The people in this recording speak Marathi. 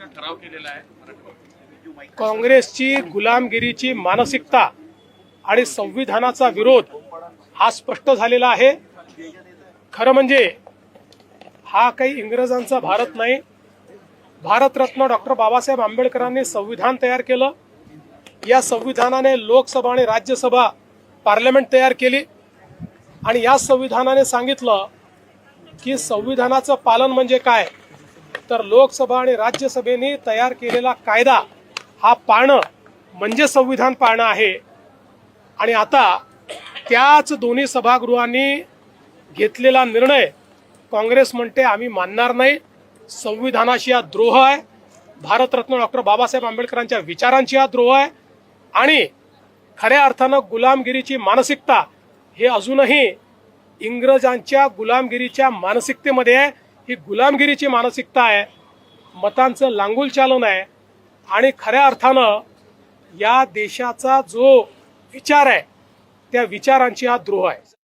करण्याचा ठराव केलेला आहे। काँग्रेसची गुलामगिरीची मानसिकता आणि संविधानाचा विरोध हा स्पष्ट झालेला आहे। खरं म्हणजे हा काही इंग्रजांचा भारत नाही। भारतरत्न डॉक्टर बाबासाहेब आंबेडकरांनी संविधान तयार केलं। या संविधानाने लोकसभा आणि राज्यसभा पार्लमेंट तयार केली आणि या संविधानाने सांगितलं की संविधानाचं पालन म्हणजे काय, तर लोकसभा आणि राज्यसभेने तयार केलेला कायदा हा पाळणं म्हणजे संविधान पाळणं आहे। आणि आता त्याच दोन्ही सभागृहांनी घेतलेला निर्णय काँग्रेस म्हणते आम्ही मानणार नाही। संविधानाशी हा द्रोह आहे, भारतरत्न डॉक्टर बाबासाहेब आंबेडकरांच्या विचारांची हा द्रोह आहे आणि खऱ्या अर्थानं गुलामगिरीची मानसिकता हे अजूनही इंग्रजांच्या गुलामगिरीच्या मानसिकतेमध्ये आहे। ही गुलामगिरीची मानसिकता आहे, मतांचं लांगुल चालन आहे आणि खऱ्या अर्थानं या देशाचा जो विचार आहे त्या विचारांची हा द्रोह आहे।